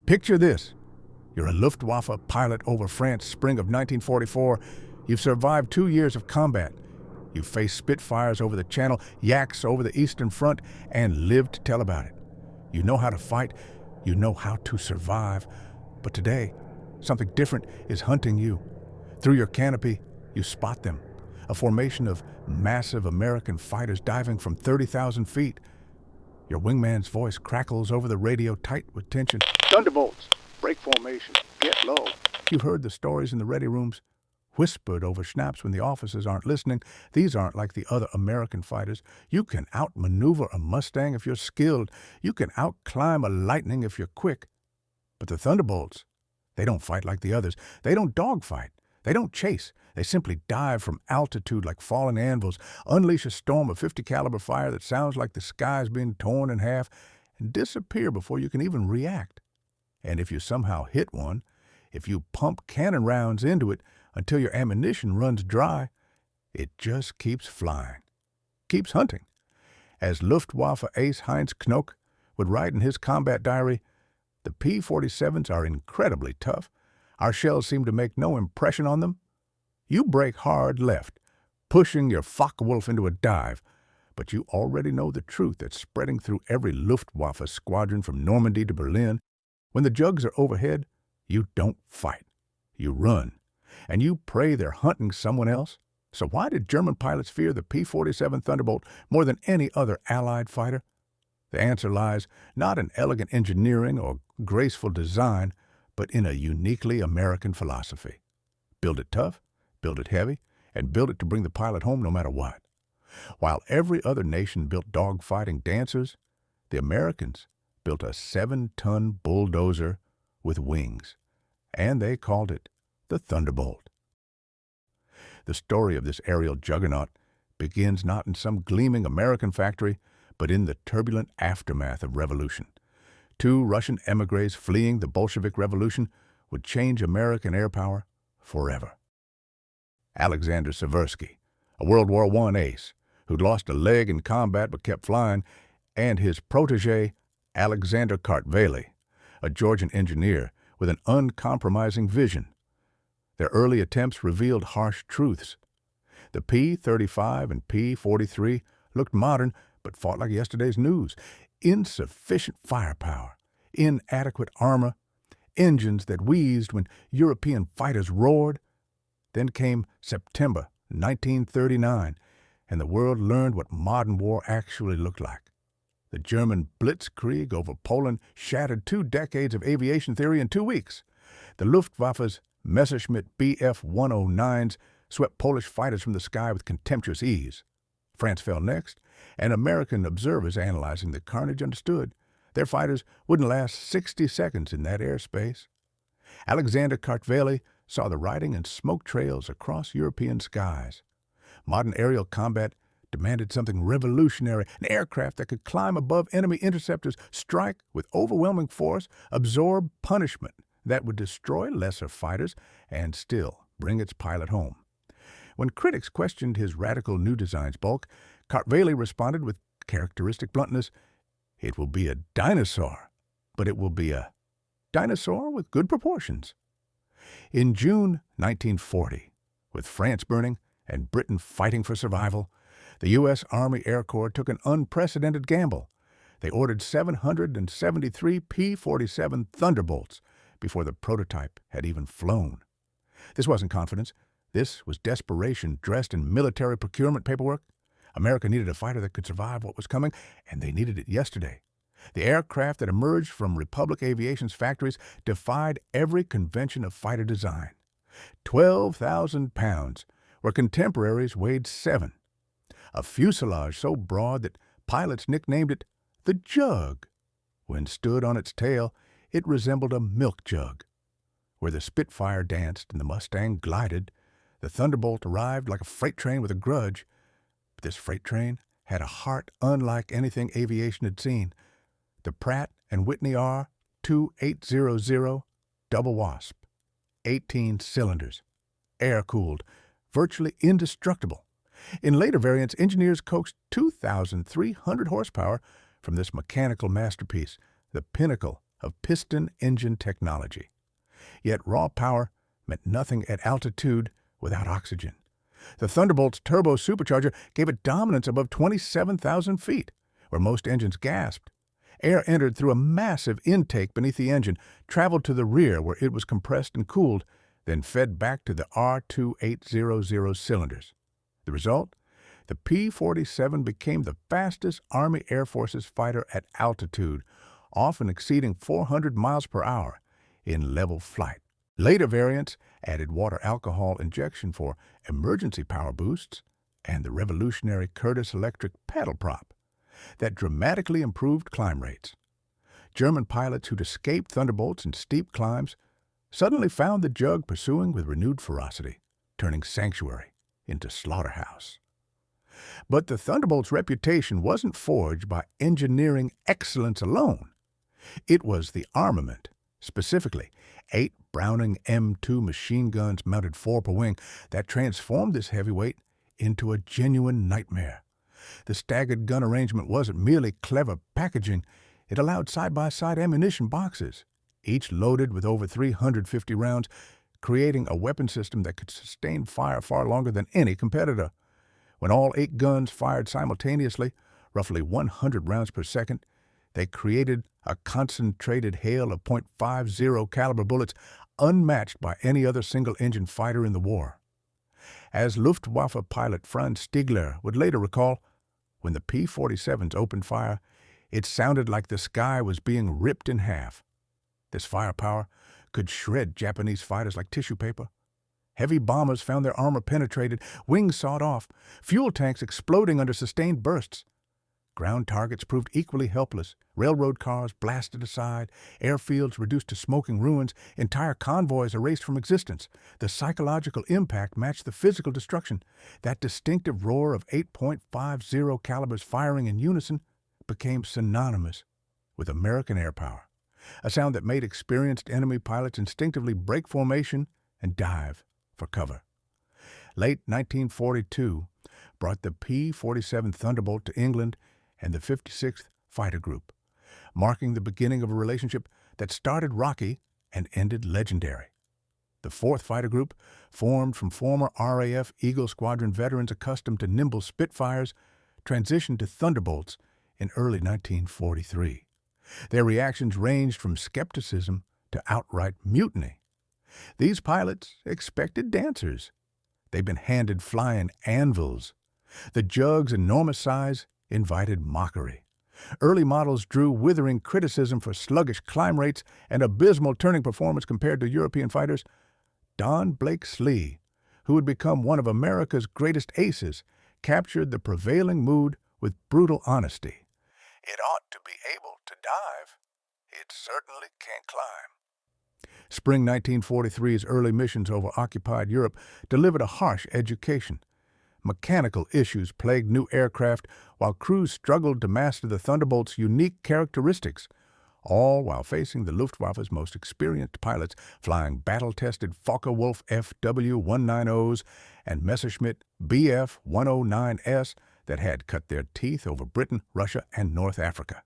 Picture this. You're a Luftwaffe pilot over France, spring of 1944. You've survived 2 years of combat. You've faced Spitfires over the Channel, Yaks over the Eastern Front, and lived to tell about it. You know how to fight. You know how to survive. But today, something different is hunting you. Through your canopy, you spot them. A formation of massive American fighters diving from 30,000 feet. Your wingman's voice crackles over the radio, tight with tension. Thunderbolts! Break formation. Get low. You've heard the stories in the ready rooms, whispered over schnapps when the officers aren't listening. These aren't like the other American fighters. You can outmaneuver a Mustang if you're skilled. You can outclimb a Lightning if you're quick. But the Thunderbolts, they don't fight like the others. They don't dogfight. They don't chase. They simply dive from altitude like falling anvils, unleash a storm of 50 caliber fire that sounds like the sky's being torn in half, and disappear before you can even react. And if you somehow hit one, if you pump cannon rounds into it until your ammunition runs dry, it just keeps flying, keeps hunting. As Luftwaffe ace Heinz Knoke would write in his combat diary, the P-47s are incredibly tough. Our shells seem to make no impression on them. You brake hard left, pushing your Focke-Wulf into a dive, but you already know the truth that's spreading through every Luftwaffe squadron from Normandy to Berlin. When the jugs are overhead, you don't fight. You run, and you pray they're hunting someone else. So why did German pilots fear the P-47 Thunderbolt more than any other Allied fighter? The answer lies not in elegant engineering or graceful design, but in a uniquely American philosophy. Build it tough, build it heavy, and build it to bring the pilot home no matter what. While every other nation built dogfighting dancers, the Americans built a 7-ton bulldozer with wings, and they called it the Thunderbolt. The story of this aerial juggernaut begins not in some gleaming American factory, but in the turbulent aftermath of revolution. 2 Russian émigrés fleeing the Bolshevik Revolution would change American air power forever. Alexander Seversky, a World War I ace who'd lost a leg in combat but kept flying, and his protégé, Alexander Kartveli, a Georgian engineer with an uncompromising vision. Their early attempts revealed harsh truths. The P-35 and P-43 looked modern but fought like yesterday's news. Insufficient firepower, inadequate armor, engines that wheezed when European fighters roared. Then came September 1939, and the world learned what modern war actually looked like. The German blitzkrieg over Poland shattered 2 decades of aviation theory in 2 weeks. The Luftwaffe's Messerschmitt Bf-109s swept Polish fighters from the sky with contemptuous ease. France fell next, and American observers analyzing the carnage understood their fighters wouldn't last 60 seconds in that airspace. Alexander Kartveli saw the writing and smoke trails across European skies. Modern aerial combat demanded something revolutionary, an aircraft that could climb above enemy interceptors, strike with overwhelming force, absorb punishment that would destroy lesser fighters, and still bring its pilot home. When critics questioned his radical new design's bulk, Kartveli responded with characteristic bluntness, "It will be a dinosaur, but it will be a dinosaur with good proportions." In June 1940, with France burning and Britain fighting for survival, the U.S. Army Air Corps took an unprecedented gamble. They ordered 773 P-47 Thunderbolts before the prototype had even flown. This wasn't confidence. This was desperation dressed in military procurement paperwork. America needed a fighter that could survive what was coming, and they needed it yesterday. The aircraft that emerged from Republic Aviation's factories defied every convention of fighter design. 12,000 pounds, where contemporaries weighed 7. A fuselage so broad that pilots nicknamed it the Jug. When stood on its tail, it resembled a milk jug. Where the Spitfire danced and the Mustang glided, the Thunderbolt arrived like a freight train with a grudge. But this freight train had a heart unlike anything aviation had seen. The Pratt & Whitney R2800 Double Wasp, 18 cylinders, air-cooled, virtually indestructible. In later variants, engineers coaxed 2,300 horsepower from this mechanical masterpiece, the pinnacle of piston engine technology. Yet raw power meant nothing at altitude without oxygen. The Thunderbolt's turbo supercharger gave it dominance above 27,000 feet, where most engines gasped. Air entered through a massive intake beneath the engine, traveled to the rear where it was compressed and cooled, then fed back to the R2800 cylinders. The result? The P-47 became the fastest Army Air Force's fighter at altitude, often exceeding 400 miles per hour in level flight. Later variants added water alcohol injection for emergency power boosts and the revolutionary Curtiss electric paddle prop that dramatically improved climb rates. German pilots who'd escaped Thunderbolts in steep climbs suddenly found the Jug pursuing with renewed ferocity, turning sanctuary into slaughterhouse. But the Thunderbolt's reputation wasn't forged by engineering excellence alone. It was the armament, specifically 8 Browning M2 machine guns mounted 4 per wing, that transformed this heavyweight into a genuine nightmare. The staggered gun arrangement wasn't merely clever packaging, it allowed side-by-side ammunition boxes, each loaded with over 350 rounds, creating a weapon system that could sustain fire far longer than any competitor. When all 8 guns fired simultaneously, roughly 100 rounds per second, they created a concentrated hail of .50 caliber bullets unmatched by any other single-engine fighter in the war. As Luftwaffe pilot Franz Stigler would later recall, when the P-47s opened fire, it sounded like the sky was being ripped in half. This firepower could shred Japanese fighters like tissue paper. Heavy bombers found their armor penetrated, wings sawed off, fuel tanks exploding under sustained bursts. Ground targets proved equally helpless, railroad cars blasted aside, airfields reduced to smoking ruins, entire convoys erased from existence. The psychological impact matched the physical destruction. That distinctive roar of 8.50 calibers firing in unison became synonymous with American air power, a sound that made experienced enemy pilots instinctively break formation and dive for cover. Late 1942 brought the P-47 Thunderbolt to England and the 56th Fighter Group, marking the beginning of a relationship that started rocky and ended legendary. The 4th Fighter Group, formed from former RAF Eagle Squadron veterans accustomed to nimble Spitfires, transitioned to Thunderbolts in early 1943. Their reactions ranged from skepticism to outright mutiny. These pilots expected dancers. They'd been handed flying anvils. The Jug's enormous size invited mockery. Early models drew withering criticism for sluggish climb rates and abysmal turning performance compared to European fighters. Don Blakeslee, who would become one of America's greatest aces, captured the prevailing mood with brutal honesty. "It ought to be able to dive. It certainly can't climb." Spring 1943's early missions over occupied Europe delivered a harsh education. Mechanical issues plagued new aircraft while crews struggled to master the Thunderbolt's unique characteristics, all while facing the Luftwaffe's most experienced pilots flying battle-tested Focke-Wulf FW-190s and Messerschmitt Bf-109s that had cut their teeth over Britain, Russia, and North Africa.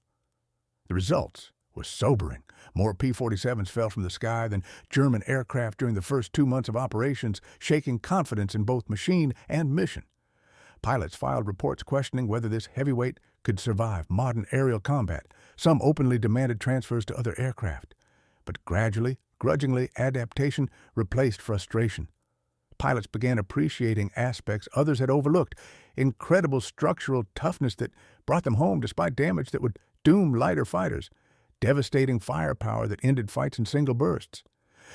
The results were sobering. More P-47s fell from the sky than German aircraft during the first 2 months of operations, shaking confidence in both machine and mission. Pilots filed reports questioning whether this heavyweight could survive modern aerial combat. Some openly demanded transfers to other aircraft. But gradually, grudgingly, adaptation replaced frustration. Pilots began appreciating aspects others had overlooked, incredible structural toughness that brought them home despite damage that would doom lighter fighters, devastating firepower that ended fights in single bursts,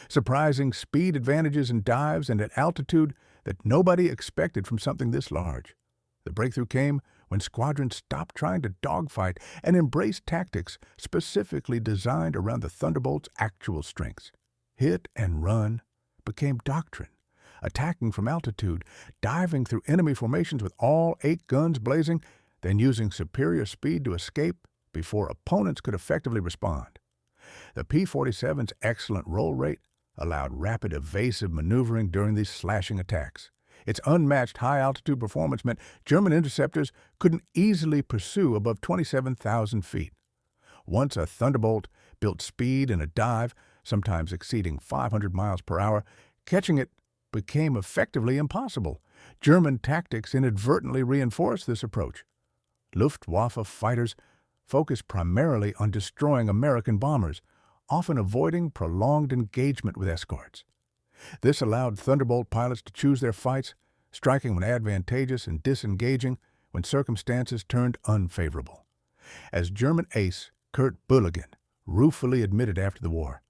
surprising speed advantages in dives and at altitude that nobody expected from something this large. The breakthrough came when squadrons stopped trying to dogfight and embraced tactics specifically designed around the Thunderbolt's actual strengths. Hit and run became doctrine. Attacking from altitude, diving through enemy formations with all 8 guns blazing, then using superior speed to escape before opponents could effectively respond. The P-47's excellent roll rate allowed rapid evasive maneuvering during these slashing attacks. Its unmatched high-altitude performance meant German interceptors couldn't easily pursue above 27,000 feet. Once a Thunderbolt built speed in a dive, sometimes exceeding 500 miles per hour. Catching it became effectively impossible. German tactics inadvertently reinforced this approach. Luftwaffe fighters focused primarily on destroying American bombers, often avoiding prolonged engagement with escorts. This allowed Thunderbolt pilots to choose their fights, striking when advantageous and disengaging when circumstances turned unfavorable. As German ace Kurt Bulligan ruefully admitted after the war,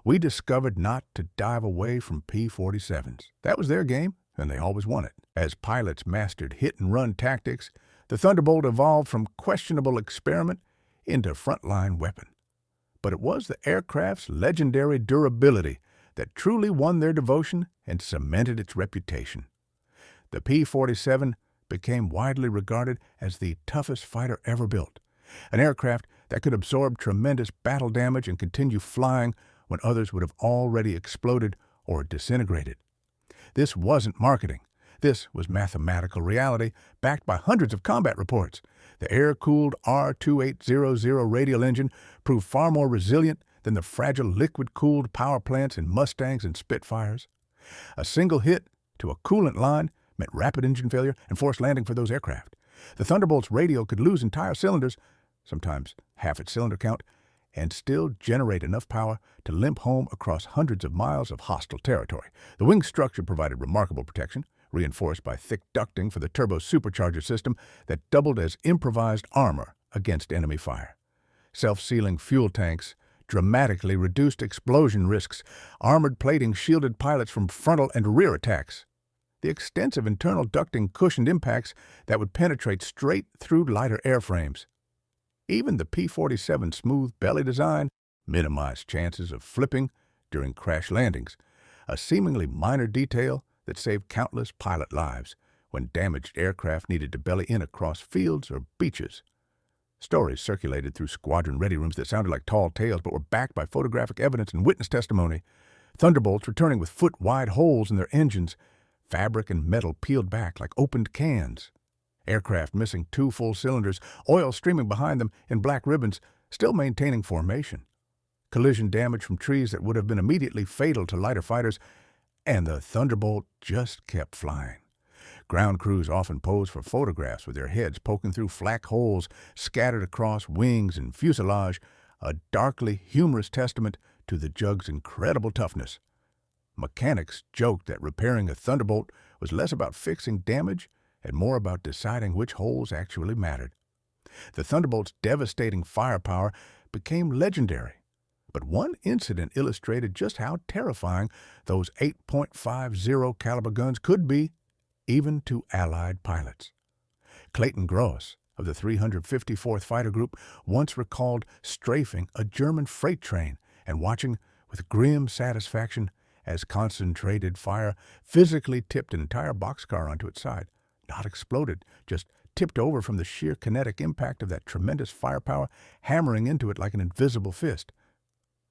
"We discovered not to dive away from P-47s. That was their game, and they always won it." As pilots mastered hit-and-run tactics, the Thunderbolt evolved from questionable experiment into frontline weapon. But it was the aircraft's legendary durability that truly won their devotion and cemented its reputation. The P-47 became widely regarded as the toughest fighter ever built, an aircraft that could absorb tremendous battle damage and continue flying when others would have already exploded or disintegrated. This wasn't marketing. This was mathematical reality, backed by hundreds of combat reports. The air-cooled R-2800 radial engine proved far more resilient than the fragile liquid-cooled power plants in Mustangs and Spitfires. A single hit to a coolant line meant rapid engine failure and forced landing for those aircraft. The Thunderbolt's radio could lose entire cylinders, sometimes half its cylinder count, and still generate enough power to limp home across hundreds of miles of hostile territory. The wing structure provided remarkable protection, reinforced by thick ducting for the turbo supercharger system that doubled as improvised armor against enemy fire. Self-sealing fuel tanks dramatically reduced explosion risks. Armored plating shielded pilots from frontal and rear attacks. The extensive internal ducting cushioned impacts that would penetrate straight through lighter airframes. Even the P-47's smooth belly design minimized chances of flipping during crash landings, a seemingly minor detail that saved countless pilot lives when damaged aircraft needed to belly in across fields or beaches. Stories circulated through squadron ready rooms that sounded like tall tales but were backed by photographic evidence and witness testimony. Thunderbolts returning with foot-wide holes in their engines, fabric and metal peeled back like opened cans. Aircraft missing 2 full cylinders, oil streaming behind them in black ribbons, still maintaining formation. Collision damage from trees that would have been immediately fatal to lighter fighters, and the Thunderbolt just kept flying. Ground crews often posed for photographs with their heads poking through flak holes scattered across wings and fuselage, a darkly humorous testament to the Jug's incredible toughness. Mechanics joked that repairing a Thunderbolt was less about fixing damage and more about deciding which holes actually mattered. The Thunderbolt's devastating firepower became legendary, but one incident illustrated just how terrifying those 8.50 caliber guns could be, even to Allied pilots. Clayton Gross of the 354th Fighter Group once recalled strafing a German freight train and watching with grim satisfaction as concentrated fire physically tipped an entire boxcar onto its side. Not exploded, just tipped over from the sheer kinetic impact of that tremendous firepower hammering into it like an invisible fist.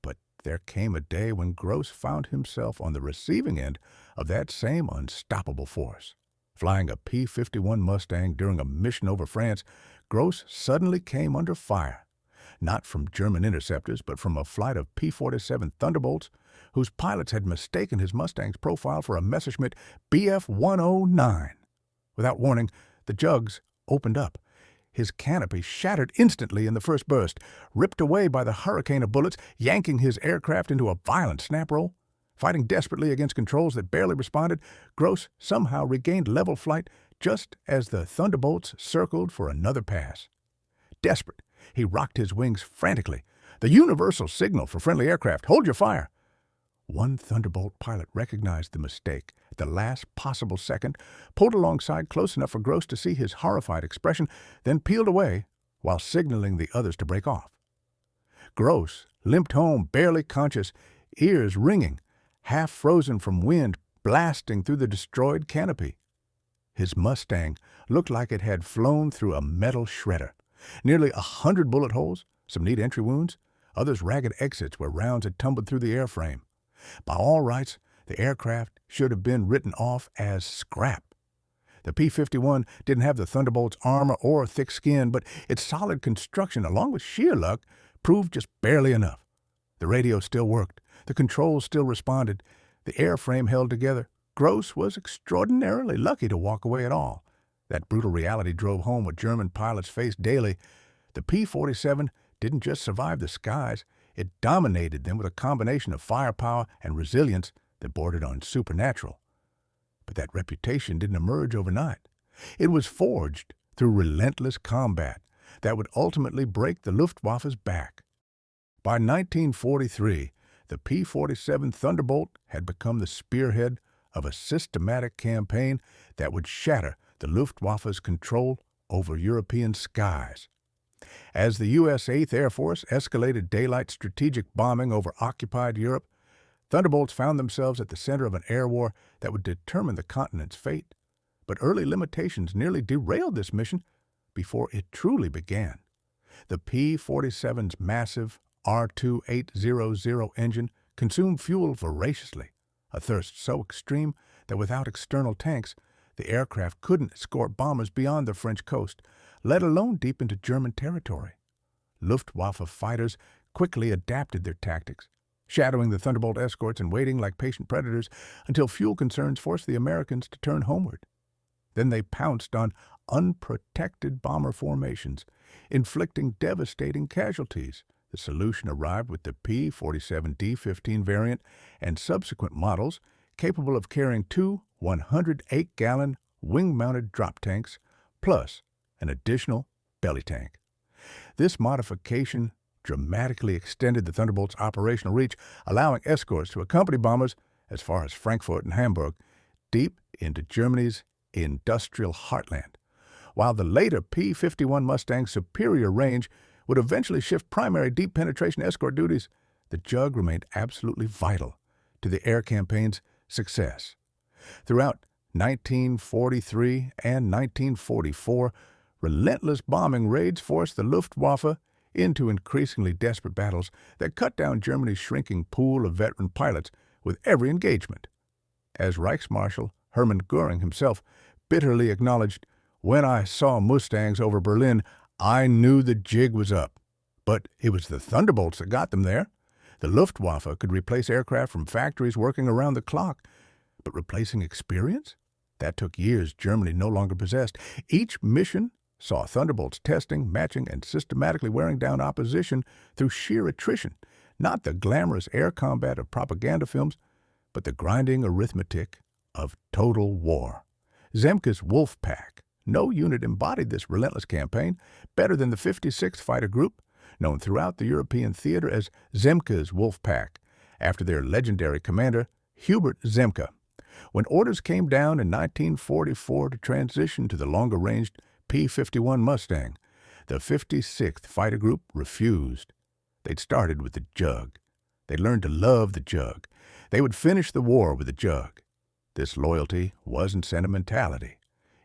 But there came a day when Gross found himself on the receiving end of that same unstoppable force. Flying a P-51 Mustang during a mission over France, Gross suddenly came under fire. Not from German interceptors, but from a flight of P-47 Thunderbolts, whose pilots had mistaken his Mustang's profile for a Messerschmitt Bf-109. Without warning, the jugs opened up. His canopy shattered instantly in the first burst, ripped away by the hurricane of bullets, yanking his aircraft into a violent snap roll. Fighting desperately against controls that barely responded, Gross somehow regained level flight just as the Thunderbolts circled for another pass. Desperate, he rocked his wings frantically. The universal signal for friendly aircraft, hold your fire. One Thunderbolt pilot recognized the mistake at the last possible second, pulled alongside close enough for Gross to see his horrified expression, then peeled away while signaling the others to break off. Gross limped home, barely conscious, ears ringing, half frozen from wind blasting through the destroyed canopy. His Mustang looked like it had flown through a metal shredder. Nearly 100 bullet holes, some neat entry wounds, others ragged exits where rounds had tumbled through the airframe. By all rights, the aircraft should have been written off as scrap. The P-51 didn't have the Thunderbolt's armor or thick skin, but its solid construction, along with sheer luck, proved just barely enough. The radio still worked. The controls still responded. The airframe held together. Gross was extraordinarily lucky to walk away at all. That brutal reality drove home what German pilots faced daily. The P-47 didn't just survive the skies, it dominated them with a combination of firepower and resilience that bordered on supernatural. But that reputation didn't emerge overnight. It was forged through relentless combat that would ultimately break the Luftwaffe's back. By 1943, the P-47 Thunderbolt had become the spearhead of a systematic campaign that would shatter the Luftwaffe's control over European skies. As the U.S. 8th Air Force escalated daylight strategic bombing over occupied Europe, Thunderbolts found themselves at the center of an air war that would determine the continent's fate. But early limitations nearly derailed this mission before it truly began. The P-47's massive R-2800 engine consumed fuel voraciously, a thirst so extreme that without external tanks, the aircraft couldn't escort bombers beyond the French coast, let alone deep into German territory. Luftwaffe fighters quickly adapted their tactics, shadowing the Thunderbolt escorts and waiting like patient predators until fuel concerns forced the Americans to turn homeward. Then they pounced on unprotected bomber formations, inflicting devastating casualties. The solution arrived with the P-47 D-15 variant and subsequent models capable of carrying two 108-gallon wing-mounted drop tanks, plus an additional belly tank. This modification dramatically extended the Thunderbolt's operational reach, allowing escorts to accompany bombers as far as Frankfurt and Hamburg, deep into Germany's industrial heartland. While the later P-51 Mustang's superior range would eventually shift primary deep penetration escort duties, the Jug remained absolutely vital to the air campaign's success. Throughout 1943 and 1944, relentless bombing raids forced the Luftwaffe into increasingly desperate battles that cut down Germany's shrinking pool of veteran pilots with every engagement. As Reichsmarshal Hermann Göring himself bitterly acknowledged, "When I saw Mustangs over Berlin, I knew the jig was up. But it was the Thunderbolts that got them there." The Luftwaffe could replace aircraft from factories working around the clock, but replacing experience? That took years Germany no longer possessed. Each mission saw Thunderbolts testing, matching, and systematically wearing down opposition through sheer attrition, not the glamorous air combat of propaganda films, but the grinding arithmetic of total war. Zemke's Wolfpack. No unit embodied this relentless campaign better than the 56th Fighter Group, known throughout the European theater as Zemke's Wolfpack, after their legendary commander, Hubert Zemke. When orders came down in 1944 to transition to the longer-ranged P-51 Mustang, the 56th Fighter Group refused. They'd started with the Jug. They'd learned to love the Jug. They would finish the war with the Jug. This loyalty wasn't sentimentality.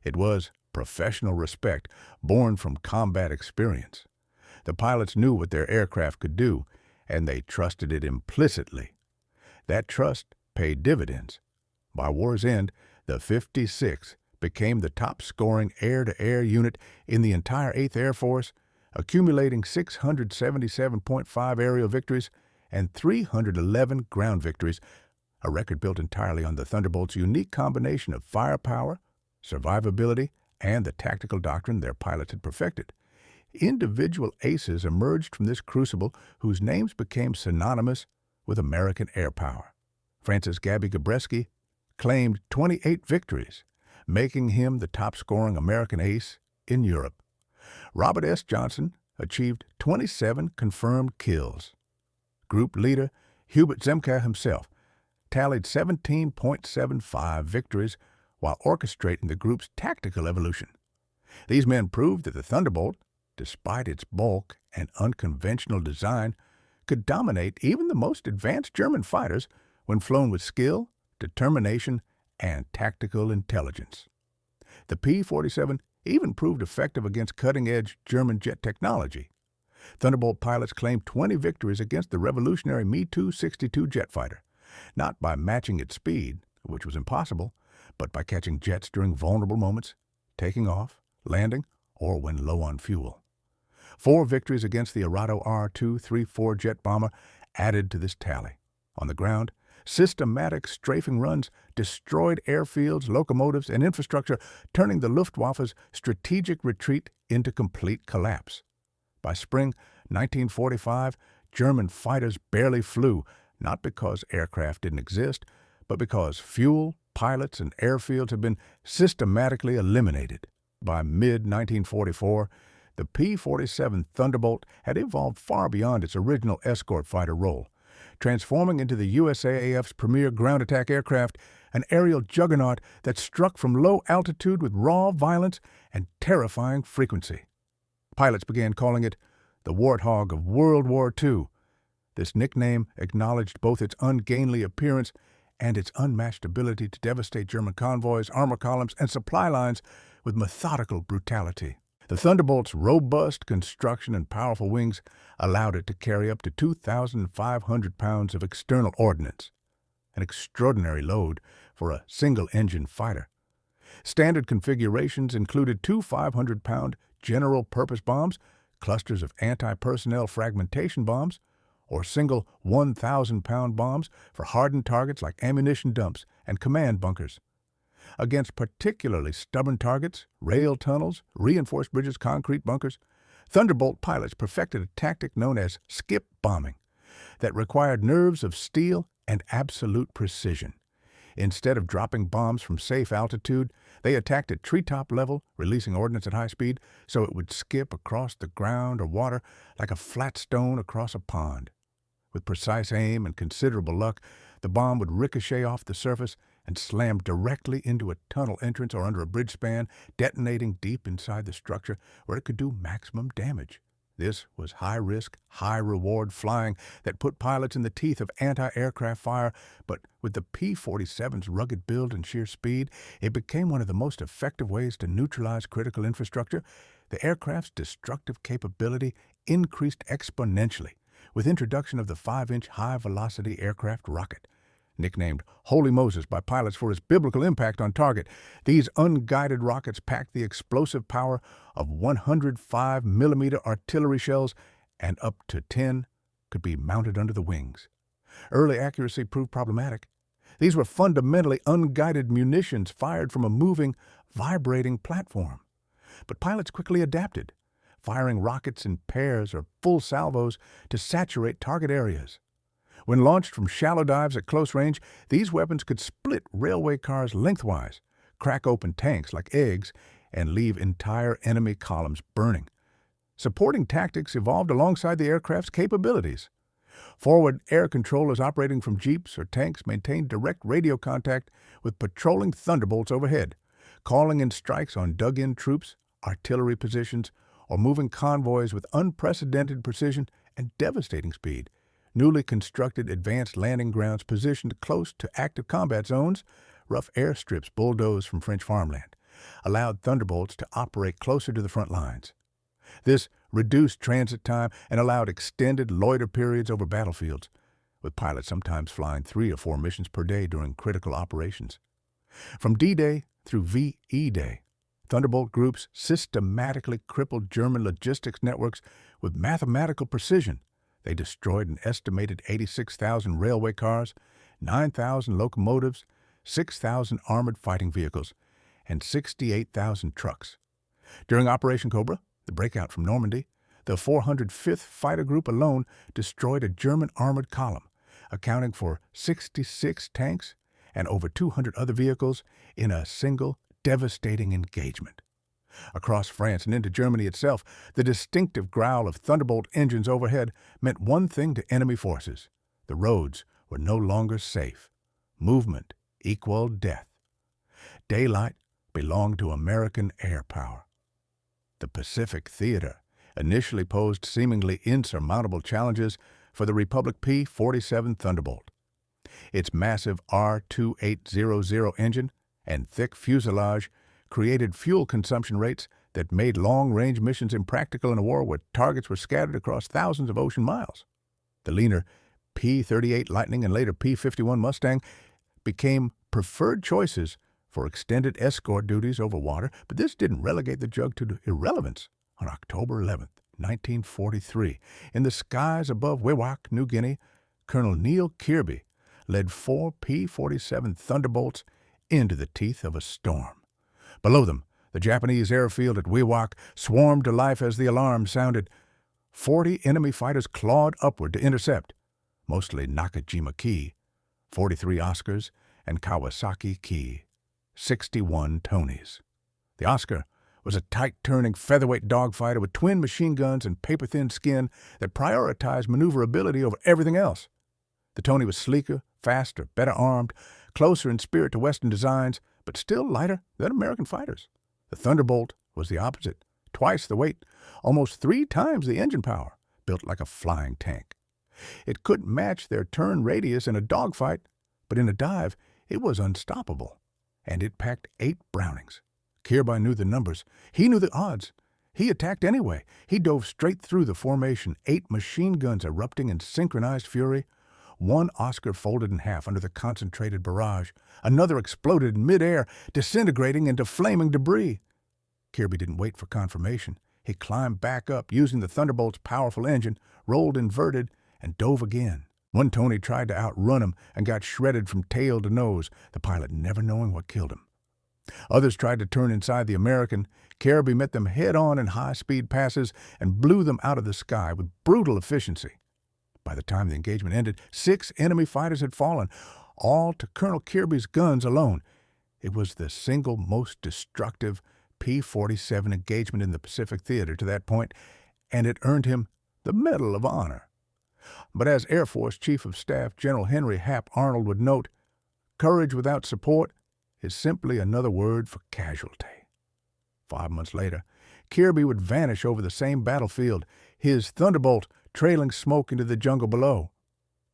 It was professional respect born from combat experience. The pilots knew what their aircraft could do, and they trusted it implicitly. That trust paid dividends. By war's end, the 56th became the top-scoring air-to-air unit in the entire 8th Air Force, accumulating 677.5 aerial victories and 311 ground victories, a record built entirely on the Thunderbolt's unique combination of firepower, survivability, and the tactical doctrine their pilots had perfected. Individual aces emerged from this crucible whose names became synonymous with American air power. Francis Gabby Gabreski claimed 28 victories, making him the top-scoring American ace in Europe. Robert S. Johnson achieved 27 confirmed kills. Group leader Hubert Zemke himself tallied 17.75 victories while orchestrating the group's tactical evolution. These men proved that the Thunderbolt, despite its bulk and unconventional design, could dominate even the most advanced German fighters when flown with skill, determination, and tactical intelligence. The P-47 even proved effective against cutting-edge German jet technology. Thunderbolt pilots claimed 20 victories against the revolutionary Me-262 jet fighter, not by matching its speed, which was impossible, but by catching jets during vulnerable moments, taking off, landing, or when low on fuel. 4 victories against the Arado R-234 jet bomber, added to this tally. On the ground, systematic strafing runs destroyed airfields, locomotives, and infrastructure, turning the Luftwaffe's strategic retreat into complete collapse. By spring 1945, German fighters barely flew, not because aircraft didn't exist, but because fuel, pilots, and airfields had been systematically eliminated. By mid-1944, the P-47 Thunderbolt had evolved far beyond its original escort fighter role, transforming into the USAAF's premier ground attack aircraft, an aerial juggernaut that struck from low altitude with raw violence and terrifying frequency. Pilots began calling it the Warthog of World War II. This nickname acknowledged both its ungainly appearance and its unmatched ability to devastate German convoys, armor columns, and supply lines with methodical brutality. The Thunderbolt's robust construction and powerful wings allowed it to carry up to 2,500 pounds of external ordnance, an extraordinary load for a single-engine fighter. Standard configurations included two 500-pound general-purpose bombs, clusters of anti-personnel fragmentation bombs, or single 1,000-pound bombs for hardened targets like ammunition dumps and command bunkers. Against particularly stubborn targets, rail tunnels, reinforced bridges, concrete bunkers, Thunderbolt pilots perfected a tactic known as skip bombing that required nerves of steel and absolute precision. Instead of dropping bombs from safe altitude, they attacked at treetop level, releasing ordnance at high speed so it would skip across the ground or water like a flat stone across a pond. With precise aim and considerable luck, the bomb would ricochet off the surface and slam directly into a tunnel entrance or under a bridge span, detonating deep inside the structure where it could do maximum damage. This was high-risk, high-reward flying that put pilots in the teeth of anti-aircraft fire, but with the P-47's rugged build and sheer speed, it became one of the most effective ways to neutralize critical infrastructure. The aircraft's destructive capability increased exponentially with introduction of the 5-inch high-velocity aircraft rocket. Nicknamed Holy Moses by pilots for its biblical impact on target, these unguided rockets packed the explosive power of 105mm artillery shells, and up to 10 could be mounted under the wings. Early accuracy proved problematic. These were fundamentally unguided munitions fired from a moving, vibrating platform. But pilots quickly adapted, firing rockets in pairs or full salvos to saturate target areas. When launched from shallow dives at close range, these weapons could split railway cars lengthwise, crack open tanks like eggs, and leave entire enemy columns burning. Supporting tactics evolved alongside the aircraft's capabilities. Forward air controllers operating from jeeps or tanks maintained direct radio contact with patrolling Thunderbolts overhead, calling in strikes on dug-in troops, artillery positions, or moving convoys with unprecedented precision and devastating speed. Newly constructed advanced landing grounds positioned close to active combat zones, rough airstrips bulldozed from French farmland, allowed Thunderbolts to operate closer to the front lines. This reduced transit time and allowed extended loiter periods over battlefields, with pilots sometimes flying 3 or 4 missions per day during critical operations. From D-Day through VE Day, Thunderbolt groups systematically crippled German logistics networks with mathematical precision. They destroyed an estimated 86,000 railway cars, 9,000 locomotives, 6,000 armored fighting vehicles, and 68,000 trucks. During Operation Cobra, the breakout from Normandy, the 405th Fighter Group alone destroyed a German armored column, accounting for 66 tanks and over 200 other vehicles in a single devastating engagement. Across France and into Germany itself, the distinctive growl of Thunderbolt engines overhead meant one thing to enemy forces. The roads were no longer safe. Movement equaled death. Daylight belonged to American air power. The Pacific Theater initially posed seemingly insurmountable challenges for the Republic P-47 Thunderbolt. Its massive R-2800 engine and thick fuselage created fuel consumption rates that made long-range missions impractical in a war where targets were scattered across thousands of ocean miles. The leaner P-38 Lightning and later P-51 Mustang became preferred choices for extended escort duties over water, but this didn't relegate the Jug to irrelevance. On October 11, 1943, in the skies above Wewak, New Guinea, Colonel Neil Kirby led 4 P-47 Thunderbolts into the teeth of a storm. Below them, the Japanese airfield at Wewak swarmed to life as the alarm sounded. 40 enemy fighters clawed upward to intercept, mostly Nakajima Key, 43 Oscars, and Kawasaki Key, 61 Tonys. The Oscar was a tight-turning featherweight dogfighter with twin machine guns and paper-thin skin that prioritized maneuverability over everything else. The Tony was sleeker, faster, better armed, closer in spirit to Western designs, but still lighter than American fighters. The Thunderbolt was the opposite, twice the weight, almost 3 times the engine power, built like a flying tank. It couldn't match their turn radius in a dogfight, but in a dive, it was unstoppable. And it packed 8 Brownings. Kirby knew the numbers. He knew the odds. He attacked anyway. He dove straight through the formation, 8 machine guns erupting in synchronized fury. 1 Oscar folded in half under the concentrated barrage. Another exploded in midair, disintegrating into flaming debris. Kirby didn't wait for confirmation. He climbed back up, using the Thunderbolt's powerful engine, rolled inverted, and dove again. One Tony tried to outrun him and got shredded from tail to nose, the pilot never knowing what killed him. Others tried to turn inside the American. Kirby met them head-on in high-speed passes and blew them out of the sky with brutal efficiency. By the time the engagement ended, 6 enemy fighters had fallen, all to Colonel Kirby's guns alone. It was the single most destructive P-47 engagement in the Pacific Theater to that point, and it earned him the Medal of Honor. But as Air Force Chief of Staff General Henry Hap Arnold would note, courage without support is simply another word for casualty. 5 months later, Kirby would vanish over the same battlefield, his Thunderbolt trailing smoke into the jungle below.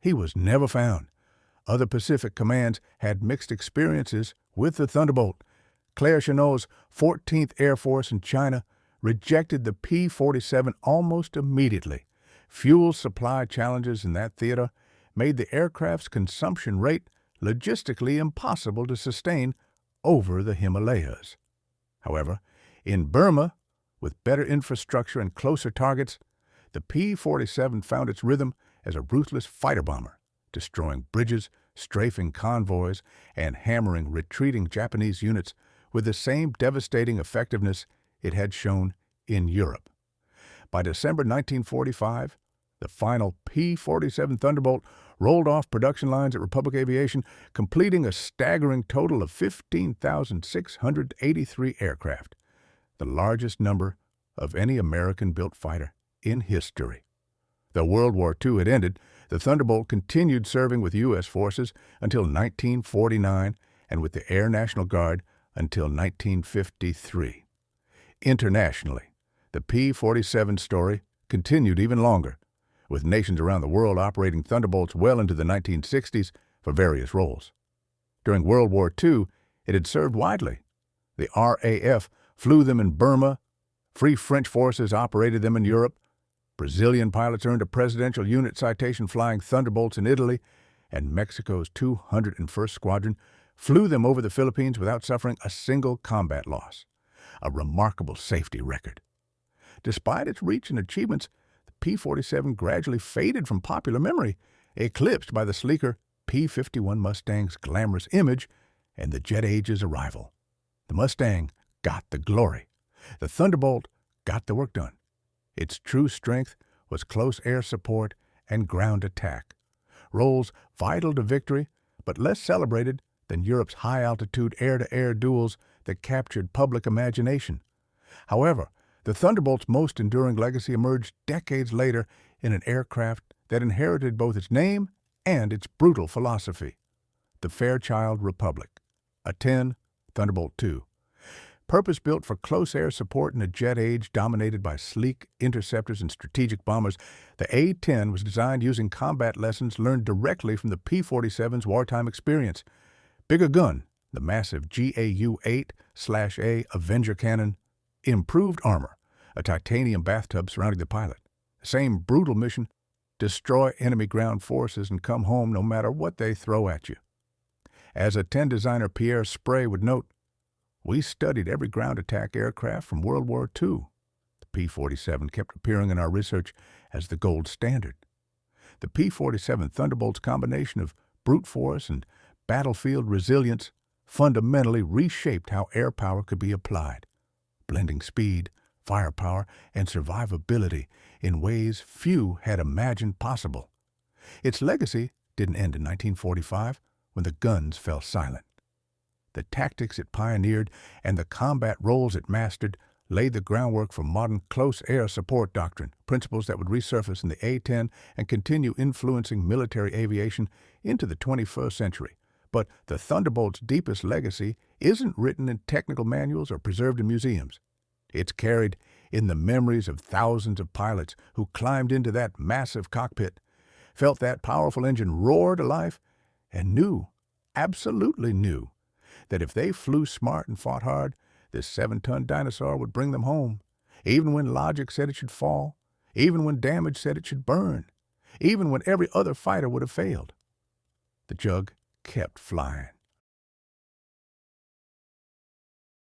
He was never found. Other Pacific commands had mixed experiences with the Thunderbolt. Claire Chennault's 14th Air Force in China rejected the P-47 almost immediately. Fuel supply challenges in that theater made the aircraft's consumption rate logistically impossible to sustain over the Himalayas. However, in Burma, with better infrastructure and closer targets, the P-47 found its rhythm as a ruthless fighter bomber, destroying bridges, strafing convoys, and hammering retreating Japanese units with the same devastating effectiveness it had shown in Europe. By December 1945, the final P-47 Thunderbolt rolled off production lines at Republic Aviation, completing a staggering total of 15,683 aircraft, the largest number of any American-built fighter in history. Though World War II had ended, the Thunderbolt continued serving with U.S. forces until 1949 and with the Air National Guard until 1953. Internationally, the P-47 story continued even longer, with nations around the world operating Thunderbolts well into the 1960s for various roles. During World War II, it had served widely. The RAF flew them in Burma, Free French forces operated them in Europe, Brazilian pilots earned a Presidential Unit Citation flying Thunderbolts in Italy, and Mexico's 201st Squadron flew them over the Philippines without suffering a single combat loss, a remarkable safety record. Despite its reach and achievements, the P-47 gradually faded from popular memory, eclipsed by the sleeker P-51 Mustang's glamorous image and the jet age's arrival. The Mustang got the glory. The Thunderbolt got the work done. Its true strength was close air support and ground attack, roles vital to victory but less celebrated than Europe's high-altitude air-to-air duels that captured public imagination. However, the Thunderbolt's most enduring legacy emerged decades later in an aircraft that inherited both its name and its brutal philosophy, the Fairchild Republic, a 10 Thunderbolt II. Purpose-built for close air support in a jet age dominated by sleek interceptors and strategic bombers, the A-10 was designed using combat lessons learned directly from the P-47's wartime experience. Bigger gun, the massive GAU-8/A Avenger cannon, improved armor, a titanium bathtub surrounding the pilot. The same brutal mission, destroy enemy ground forces and come home no matter what they throw at you. As a 10 designer Pierre Spray would note, we studied every ground attack aircraft from World War II. The P-47 kept appearing in our research as the gold standard. The P-47 Thunderbolt's combination of brute force and battlefield resilience fundamentally reshaped how air power could be applied, blending speed, firepower, and survivability in ways few had imagined possible. Its legacy didn't end in 1945 when the guns fell silent. The tactics it pioneered and the combat roles it mastered laid the groundwork for modern close air support doctrine, principles that would resurface in the A-10 and continue influencing military aviation into the 21st century. But the Thunderbolt's deepest legacy isn't written in technical manuals or preserved in museums. It's carried in the memories of thousands of pilots who climbed into that massive cockpit, felt that powerful engine roar to life, and knew, absolutely knew, that if they flew smart and fought hard, this 7-ton dinosaur would bring them home, even when logic said it should fall, even when damage said it should burn, even when every other fighter would have failed. The Jug kept flying.